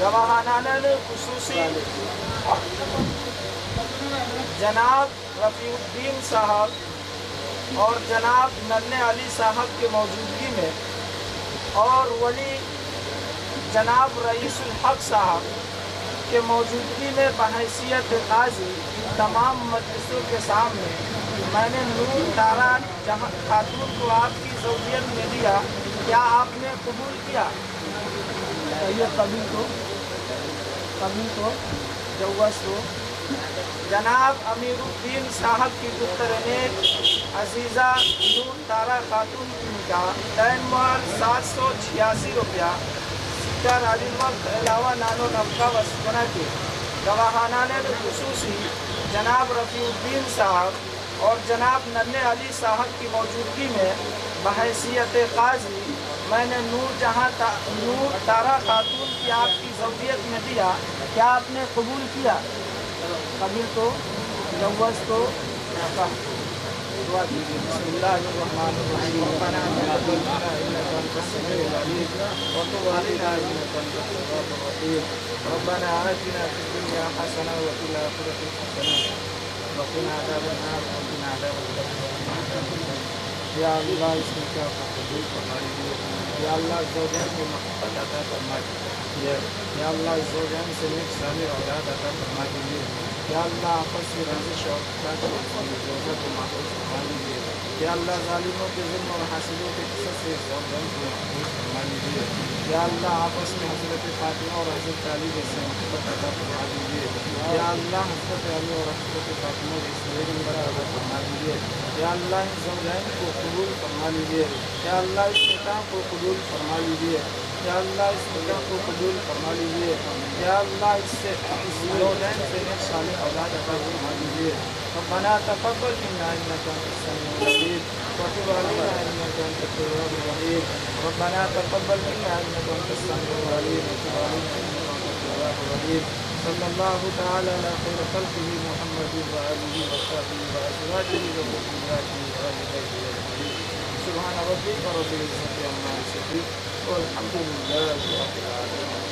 गवाहाना खुसूसी जनाब रफ़ीउद्दीन साहब और जनाब नन्हे अली साहब के मौजूदगी में और वली जनाब रईसुल हक साहब के मौजूदगी में बहैसियत काजी तमाम मजलिसों के सामने मैंने नूर तारा जहां खातून को आपकी ज़ौजियत में दिया, क्या आपने कबूल किया? कभी तो जौस तो जनाब अमीरुद्दीन साहब की पुत्र ने अजीज़ा नूर तारा खातून की निकाह तैन माल 786 रुपया राजिल वक्त अलावा नानो नफका वसना के गवाहाना खुसूसी जनाब रफ़ीउद्दीन साहब और जनाब नन्हे अली साहब की मौजूदगी में बहैसियत काजी मैंने नूर तारा खातून की आपकी ज़ौजियत में दिया, क्या आपने कबूल किया? कबील तो जवस तो दुआ कीजिए। रब्बना आतिना फिद दुनिया हसना व फिल आखिरति हसना व क़िना अज़ाबन्नार व क़िना अज़ाबन्नार। या अल्लाह इसमें क्या कबूल फरमा लीजिए। या अल्लाह ज़ौजैन को मोहब्बत अता फरमा दीजिए। या अल्लाह ज़ौजैन से नेक सालिह औलाद अता फरमा दीजिए। या अल्लाह आपस में रंजिश और ज़ौजा को महफूज़ फरमा लीजिए। या अल्लाह ज़ालिमों के ज़ुल्म और हासिदों के क़िसस से ज़ौजैन को महफूज़ फरमा लीजिए। या अल्लाह आपस में हज़रत फ़ातिमा और हज़रत अली से मोहब्बत अता फरमा दीजिए। या अल्लाह हज़रत अली और हज़रत फ़ातिमा के सवेरे बड़ा अता फरमा दीजिए। या अल्लाह इन ज़ौजैन को कबूल फरमा लीजिए। या अल्लाह इस निकाह को कबूल फरमा लीजिए। या अल्लाह इस निकाह को कबूल फरमा लीजिए। या अल्लाह इससे इस ज़ौजैन से नेक सालिह औलाद अता फरमा लीजिए। रब्बना तक़ब्बल मिन्ना इन्नका अंतस समीउल अलीम व तुब अलैना इन्नका अंतत तव्वाबुर रहीम। रब्बना तक़ब्बल मिन्ना इन्नका अंतस समीउल अलीम व तुब अलैना इन्नका अंतत तव्वाबुर रहीम। सल्लल्लाहु तआला अला खैरि ख़ल्क़िही मुहम्मदिन व आलिहि व सहबिही व अज़वाजिही व ज़ुर्रिय्यतिही व अहलि बैतिही अजमईन। सुब्हान रब्बिका रब्बिल इज़्ज़ति अम्मा यसिफून वल्हम्दुलिल्लाहि रब्बिल आलमीन।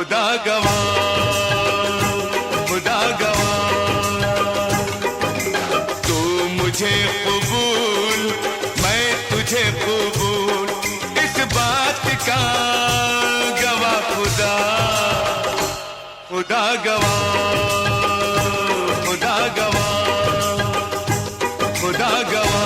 खुदा गवाह, खुदा गवाह। तू मुझे कबूल, मैं तुझे कबूल, इस बात का गवाह खुदा, खुदा गवाह, खुदा गवाह, खुदा गवाह।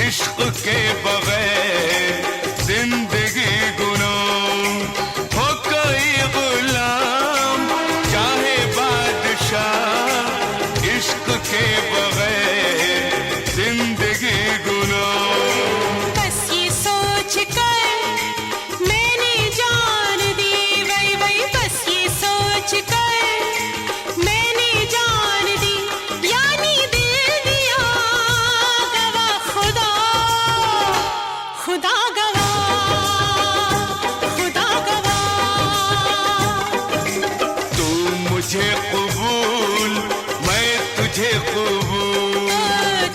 इश्क के बगैर जिंदगी गुनाह, हो कोई गुलाम चाहे बादशाह, इश्क के बगैर जिंदगी गुनाह। बस ये सोच कर मैंने जान दी, वही वही बस ये सोच कर मैंने जान दी, यानी दिल दिया गवाह खुदा, खुदा गवाह, खुदा गवाह। तू मुझे कबूल, मैं तुझे कबूल,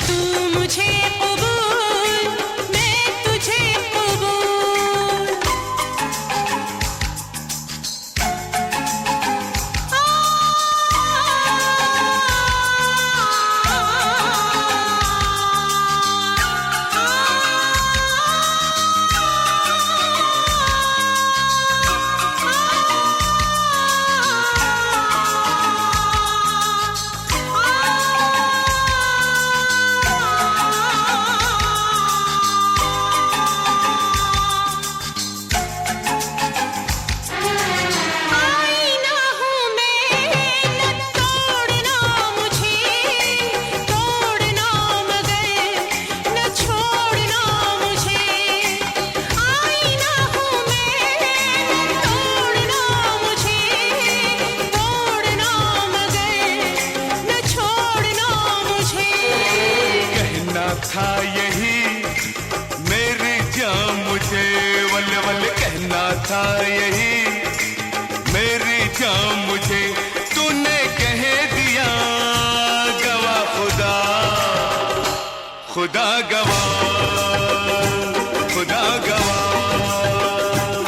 तू मुझे कबूल, मैं तुझे कबूल। आईना हूँ मैं, न तोड़ना मुझे, तोड़ना मगर न छोड़ना मुझे। आईना हूँ मैं, न तोड़ना मुझे, तोड़ना मगर न छोड़ना मुझे। कहना था यही मेरी जान मुझे, वल वल कहना था यही मेरी जान मुझे, तूने कह दिया गवाह खुदा, खुदा गवाह, खुदा गवाह।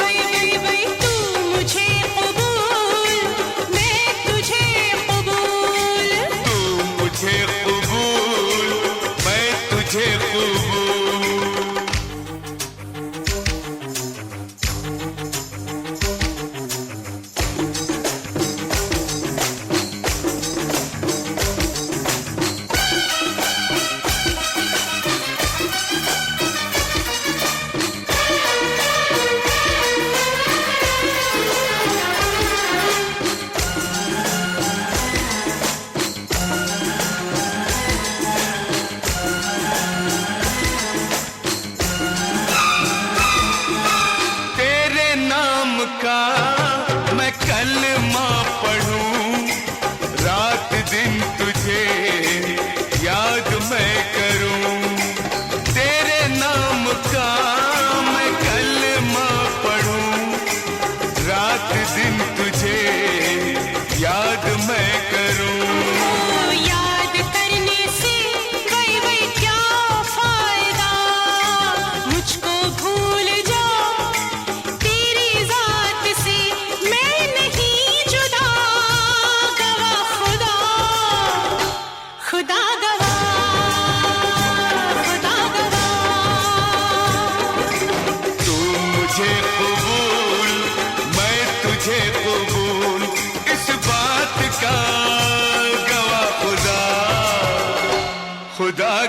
वही वही वही तू मुझे कबूल, मैं तुझे कबूल। तू मुझे कबूल, मैं तुझे कबूल।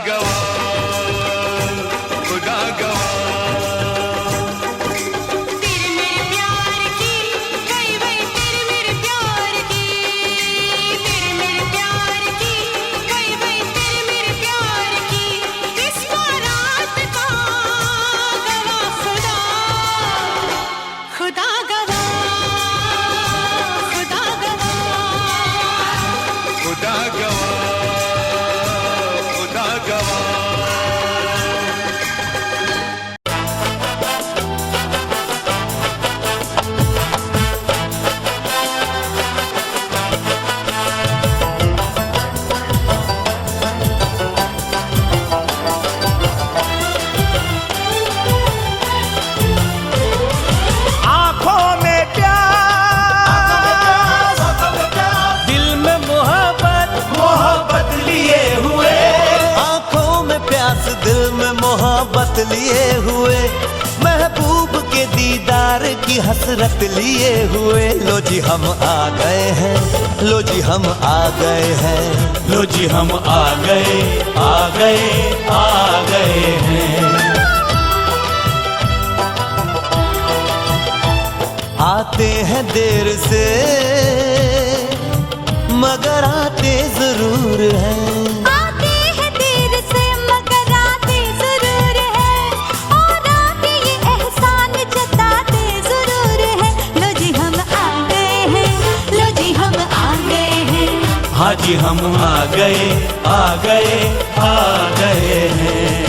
गवाह, खुदा गवाह। तेरे मेरे प्यार की गई वही तेरे मेरे प्यार की, तेरे मेरे प्यार की गई वही तेरे मेरे प्यार की, इस बारात का गवाह खुदा, खुदा गवाह, खुदा गवाह। खुदा गवाह, खुदा गवाह। आंखों में प्यार, दिल में मोहब्बत, मोहब्बत लिए हुए। आंखों में प्यास दिल में मोहब्बत लिए हुए, महबूब के दीदार की हसरत लिए हुए। लो जी हम आ गए हैं, लो जी हम आ गए हैं, लो जी हम आ गए, आ गए, आ गए हैं। आते हैं देर से मगर आते जरूर हैं। आते हैं देर से मगर आते जरूर है, और आके ये एहसान जताते जरूर है। लो जी हम आ गए हैं, लो जी हम आ गए हैं। हाँ जी हम आ गए, आ गए, आ गए हैं।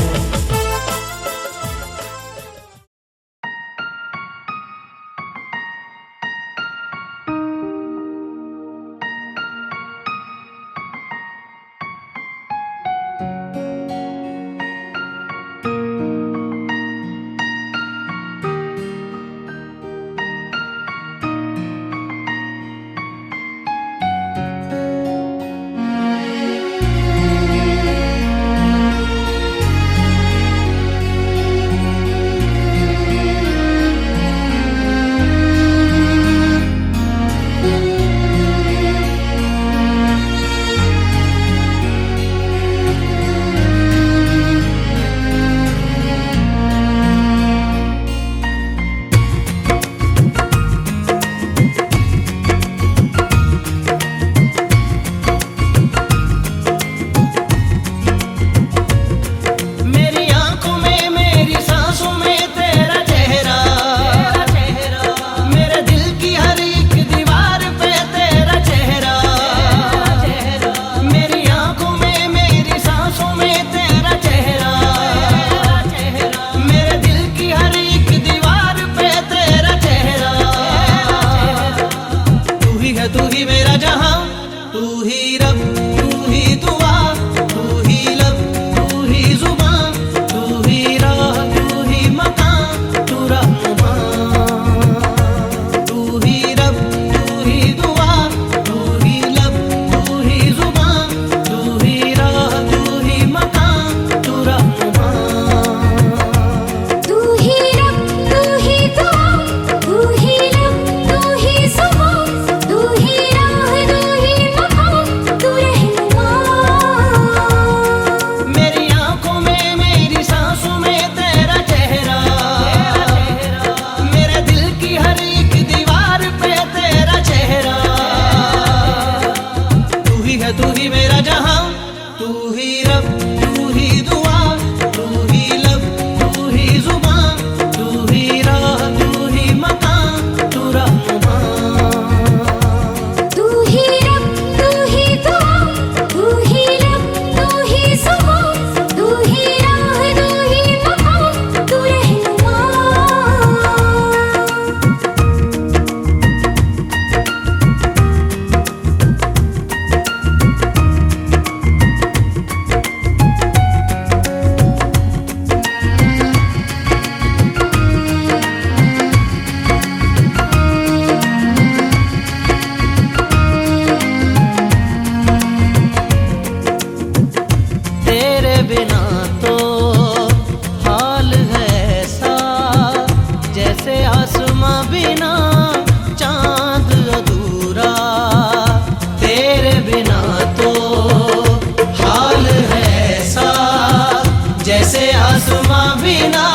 आसमां बिना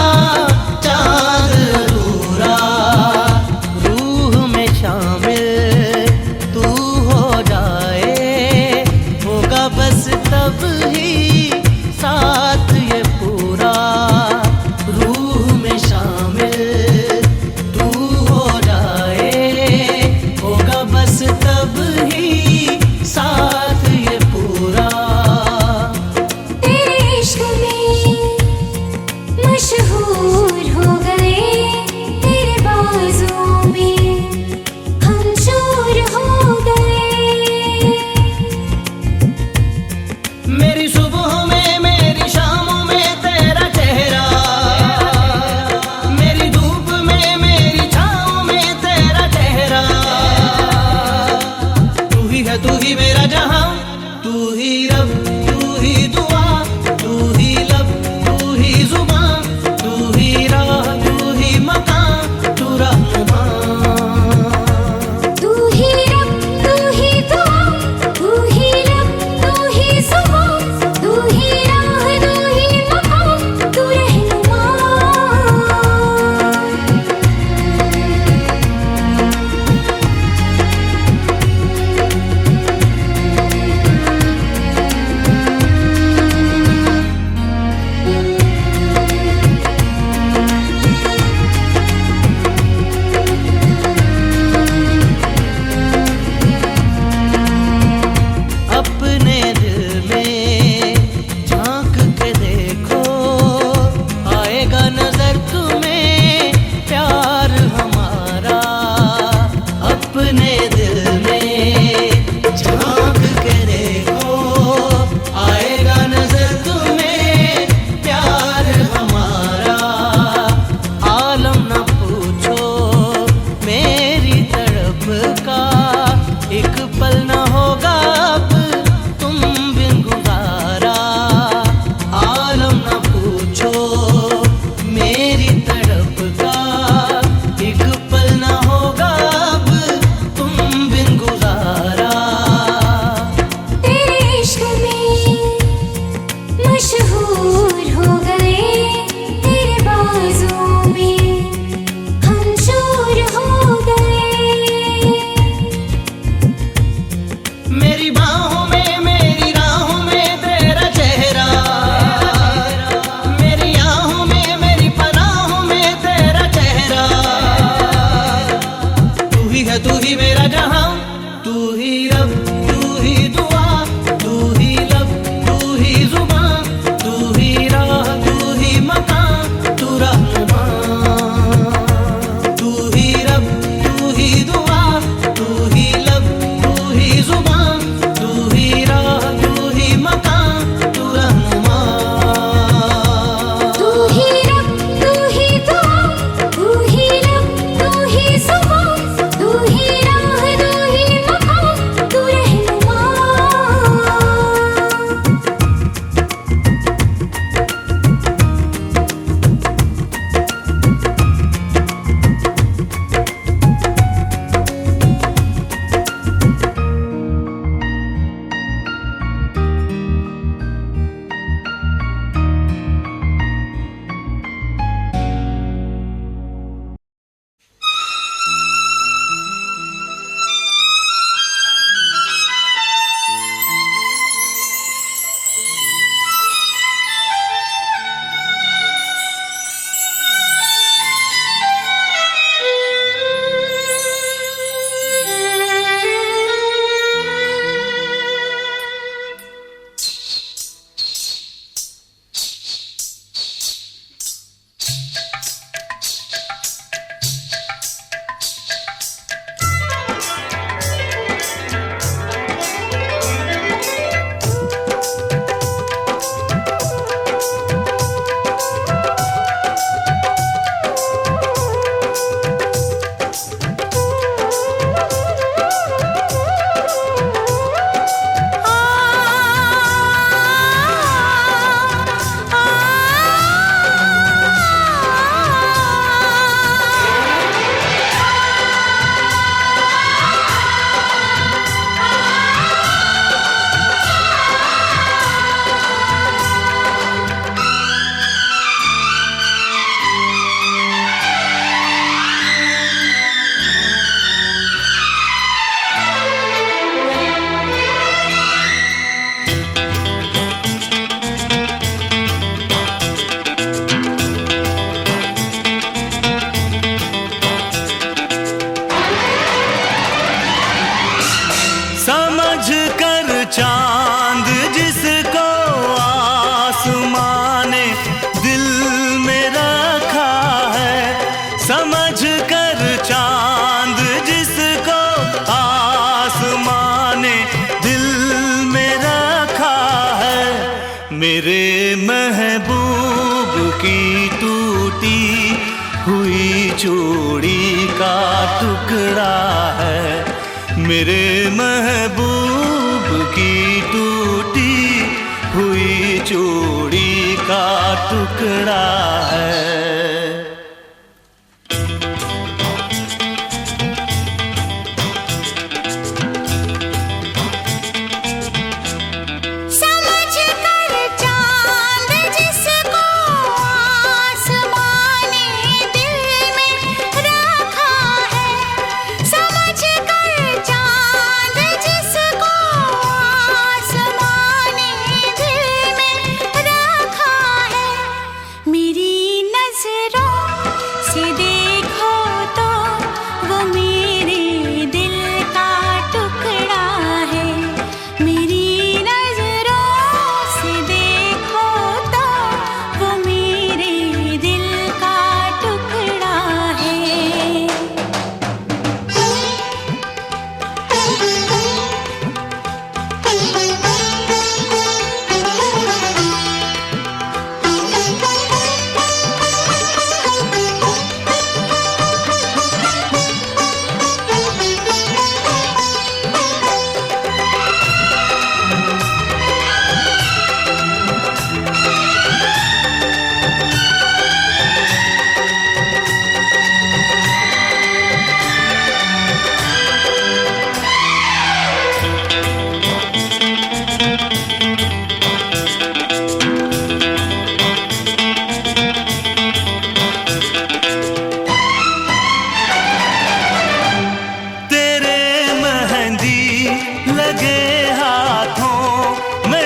चांद अधूरा, रूह में शामिल तू हो जाए, होगा बस तब ही साथ ये पूरा। रूह में शामिल तू हो जाए, होगा बस तब ही साथ ये पूरा। तेरे इश्क में मशहूर हो गए, की टूटी हुई चूड़ी का टुकड़ा है, मेरे महबूब की टूटी हुई चूड़ी का टुकड़ा है।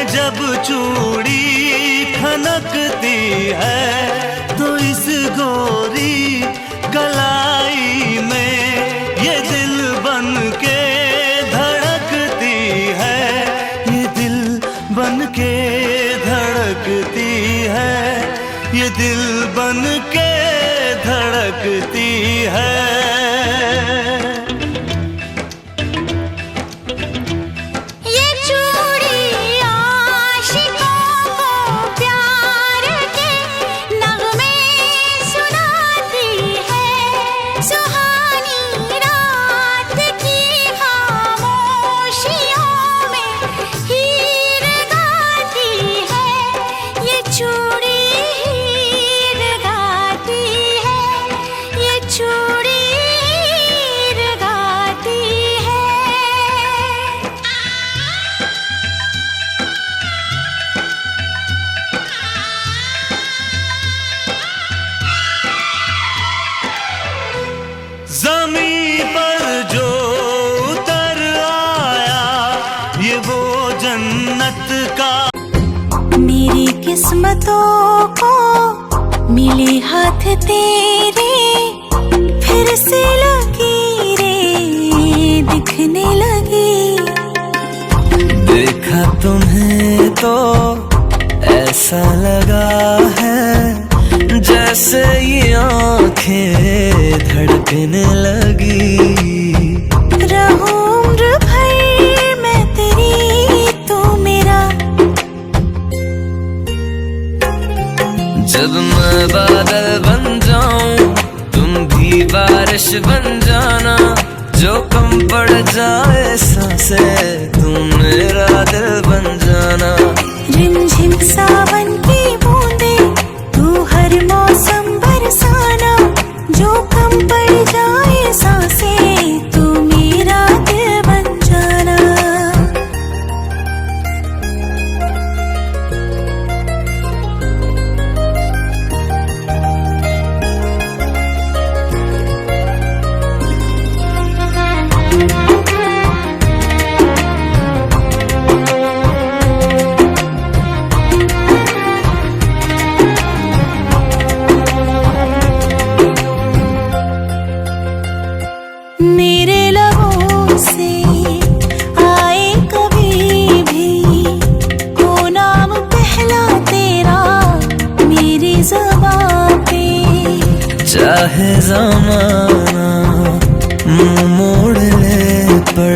जब चूड़ी खनकती है तो इस गोरी कलाई में ये दिल बन के धड़कती है, ये दिल बन के धड़कती है, ये दिल बन के धड़कती है। ज़मीं पर जो उतर आया ये वो जन्नत का। मेरी किस्मतों को मिले हाथ तेरे, फिर से लकीरें दिखने लगी। देखा तुम्हें तो ऐसा लगा है जैसे ये आँखें धड़कने लगी। रहूं उम्र भर मैं तेरी तू मेरा। जब मैं बादल बन जाऊं तुम भी बारिश बन जाना, जो कम पड़ जाए सांसें तुम मेरा दिल बन जाना। रिमझिम सावन की बूंदे तू हर मौसम बरसाना, जो कम पड़ जाए सांसें तू मेरा दिल बन जाना। मेरे लबों से आए कभी भी वो नाम पहला तेरा मेरी ज़बां पे। चाहे ज़माना मुँह मोड़ ले पर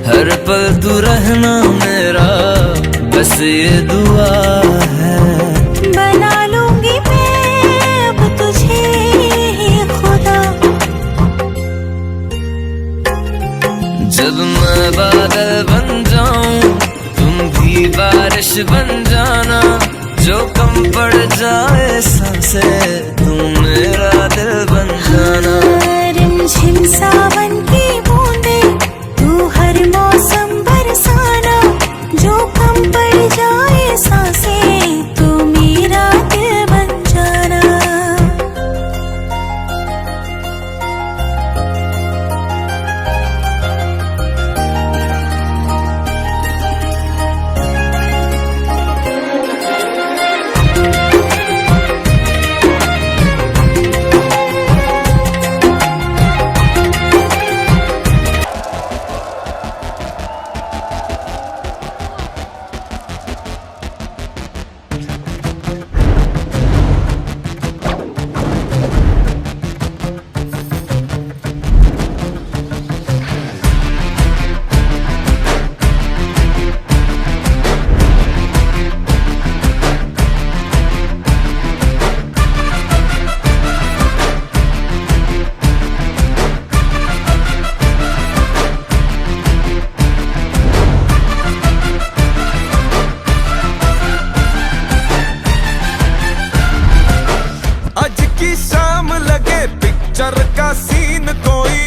हर पल तू रहना मेरा, बस ये दुआ है। बना लूंगी मैं पिक्चर का सीन कोई,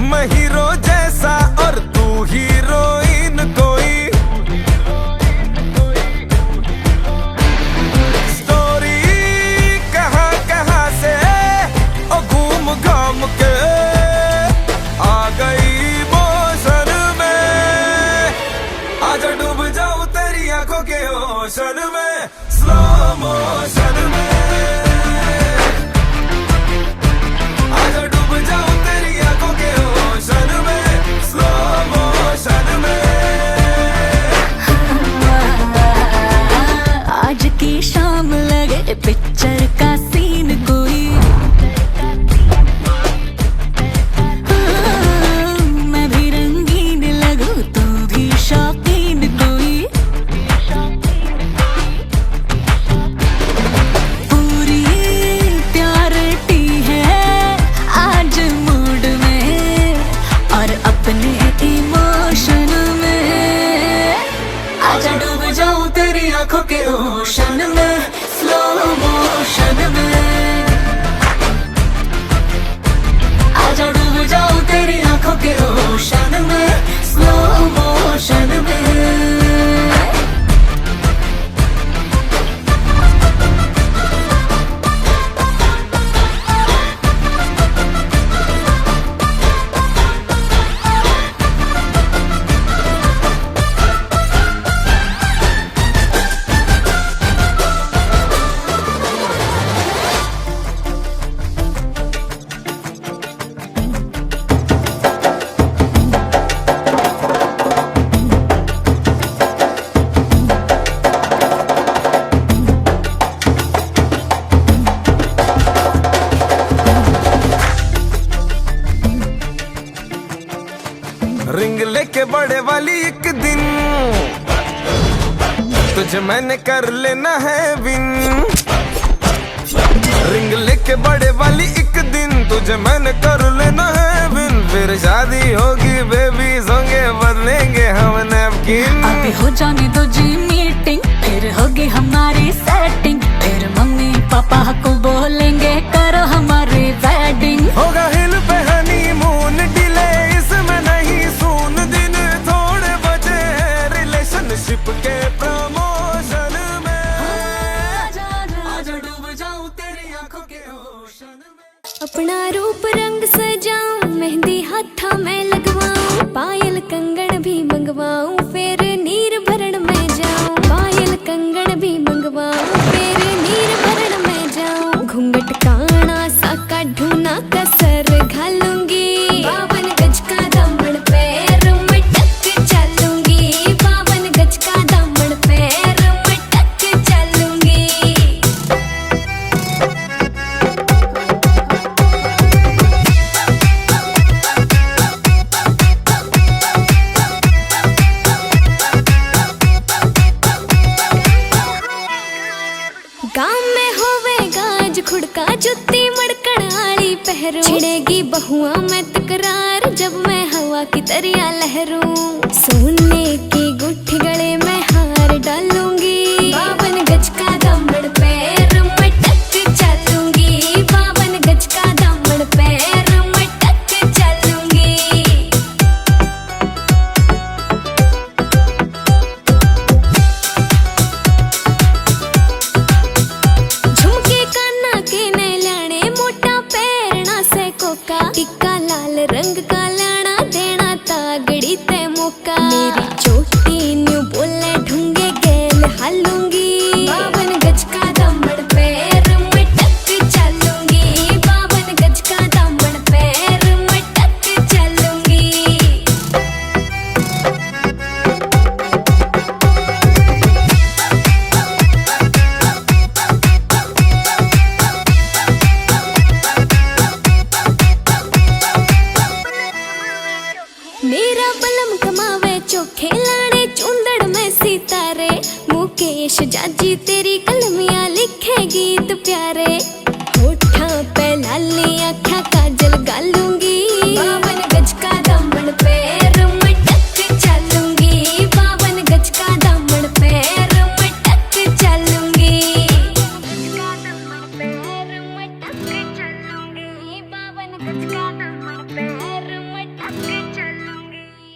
मैं हीरो जैसा और तू हीरोइन कोई, स्टोरी कहाँ कहाँ से ओ घूम घाम के आ गई मोशन में, आजा डूब जाऊं तेरी आंखों के ओशन में, स्लो मोशन में, आजा डूब जाऊं तेरी आंखों के ओशन में, स्लो मोशन में। आज की शाम लगे पिक्चर का सीन कोई, मैं भी रंगीन लगूं तो भी शौकीन कोई, पूरी प्यारिटी है आज मूड में और अपने इमोशन में, आजा डूब जाऊं तेरी आंखों के ओशन में, स्लो मोशन में, आजा डूब जाऊं तेरी आंखों के ओशन में, स्लो मोशन में। रिंग लेके बड़े वाली एक दिन तुझे मैंने कर लेना है विन, रिंग लेके बड़े वाली एक दिन तुझे मैंने कर लेना है विन, फिर शादी होगी बेबी होंगे बदलेंगे हम नैपकिन, अभी हो जाने दो जी मीटिंग फिर होगी हमारी सेटिंग, फिर मम्मी पापा को बोलेंगे करो हमारी वेडिंग, होगा हिल पे हनीमून डिले इसमें नहीं सून, दिन थोड़े बचे हैं रिलेशनशिप के प्रमोशन में, आजा डूब जाऊं तेरी आंखों के ओशन में। अपना रूप रंग सजाऊं, मेहंदी हाथा में लगवाऊं, पायल कंगन भी मंगवाऊं, फिर नीर भरण में जाऊं, पायल कंगन भी मंगवाऊं, फिर नीर भरण में जाऊं, घूंघट काना सा काढूं ना कसर घालूंगी, 52 गज का दामन पैर में टक चलूंगी, 52 गज का दामन पैर में टक चलूंगी। गाँव में होवेगा आज खुड़का जुत्ती मड़कण आली पहरू, छिड़ेगी बहुआ में तकरार जब मैं हवा की तरिया लहरूं, सोने की गुट्ठी गले में हार डालूंगी, 52 गज का दामन पैर में टक चलूंगी, 52 गज का दामन पैर में टक चलूंगी। झुमके काना के ने लाने मोटा पैरना से कोका, टिक्का लाल रंग का लाना देना तागड़ी ते मौका, मेरी चोटी न्यू बोले ढूंगे गेल हालूंगी, 52 गज का दामन पैर में टक चलूंगी, 52 गज का दामन पैर में टक चलूंगी। मेरा बलम कमावे चोखे लाने चुंदड़ में सितारे, मुकेश जाजी तेरी कलमियां लिखे गीत प्यारे, होठा पे लाली आँखा काजल गालूंगी, 52 गज का दामन पैर में टक चलूंगी, 52 गज का दामन पैर में टक चलूंगी। कचका